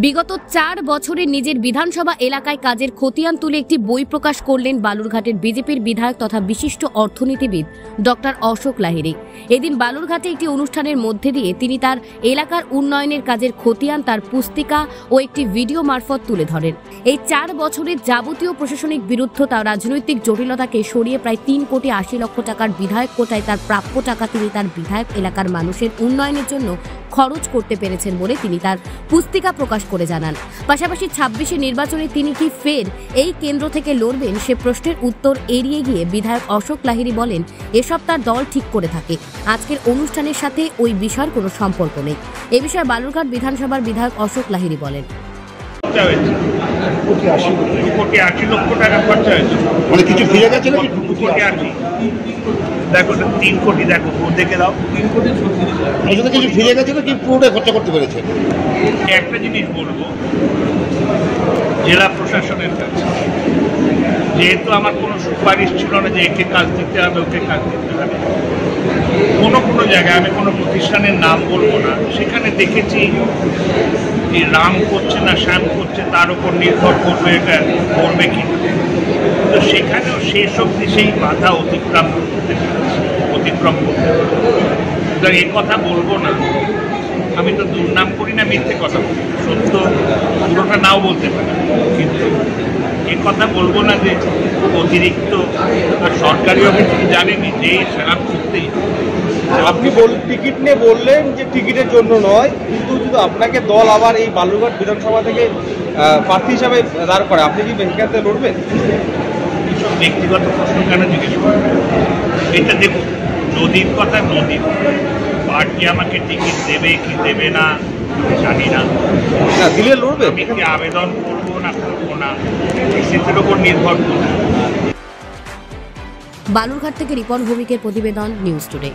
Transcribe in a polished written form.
বিগত 4 বছরে নিজের বিধানসভা এলাকায় কাজের খতিয়ান তুলে একটি বই প্রকাশ করলেন বালুরঘাটের বিজেপির বিধায়ক তথা বিশিষ্ট অর্থনীতিবিদ ডক্টর অশোক লাহিড়ী। এদিন বালুরঘাটে একটি অনুষ্ঠানের মধ্যে দিয়ে তিনি তার এলাকার উন্নয়নের কাজের খতিয়ান, তার পুস্তিকা ও একটি ভিডিও মারফত তুলে ধরেন। এই 4 বছরের যাবতীয় প্রশাসনিক বিরুদ্ধতা, রাজনৈতিক জটিলতাকে সরিয়ে প্রায় 3 কোটি 80 লক্ষ টাকার বিধায়ক কোটায় তার প্রাপ্য টাকা তিনি তার বিধায়ক এলাকার মানুষের উন্নয়নের জন্য খরচ করতে পেরেছেন বলে তিনি তার পুস্তিকা প্রকাশ করে জানান। পাশাপাশি 26 নির্বাচনে তিনি কি ফের এই কেন্দ্র থেকে লড়বেন সে প্রশ্নের উত্তর এড়িয়ে গিয়ে বিধায়ক অশোক লাহিড়ী বলেন, এসব তার দল ঠিক করে থাকে, আজকের অনুষ্ঠানের সাথে ওই বিষয়ের কোনো সম্পর্ক নেই। এ বিষয়ে বালুরঘাট বিধানসভার বিধায়ক অশোক লাহিড়ী বলেন, 2 কোটি 80 লক্ষ টাকা খরচা হয়েছে। মানে কিছু ফিরে গেছে নাকি? 2 কোটি 80, দেখো 3 কোটি, দেখো দেখে দাও, 3 কোটি 36। কিছু ফিরে গেছে নাকি পুরোটাই খরচা করতে পেরেছে? একটা জিনিস বলবো, জেলা প্রশাসনের কাছে যেহেতু আমার কোনো সুপারিশ ছিল না যে একে কাজ দিতে হবে ওকে কাজ দিতে হবে, কোনো জায়গায় আমি কোনো প্রতিষ্ঠানের নাম বলবো না, সেখানে দেখেছি যে রাম করছে না শ্যাম করছে তার উপর নির্ভর করবে এটা করবে কি। তো সেখানেও শেষ অবধি সেই বাধা অতিক্রম করতে এ কথা বলবো না, আমি তো দুর্নাম করি না, মিথ্যে কথা বলি, সত্য পুরোটা নাও বলতে পারি, কিন্তু এ কথা বলবো না যে অতিরিক্ত। আর সরকারি অফিস জানেনি যে সেরাম করতেই। আপনি টিকিট নিয়ে বললেন যে টিকিটের জন্য নয়, কিন্তু যদি আপনাকে দল আবার এই বালুরঘাট বিধানসভা থেকে প্রার্থী হিসাবে দাঁড় করে, আপনি কি সেখান থেকে লড়বেন? এইসব ব্যক্তিগত প্রশ্ন কেন জিজ্ঞেস করবেন? এটা দেখুন, নদীর কথা নদীর, পার্টি আমাকে টিকিট দেবে কি দেবে না জানি না, দিলে লড়বে। আমি কি আবেদন করবো না করবো না সেটার উপর নির্ভর করবে। বালুরঘাট থেকে রিপন ভৌমিকের প্রতিবেদন, নিউজ টুডে।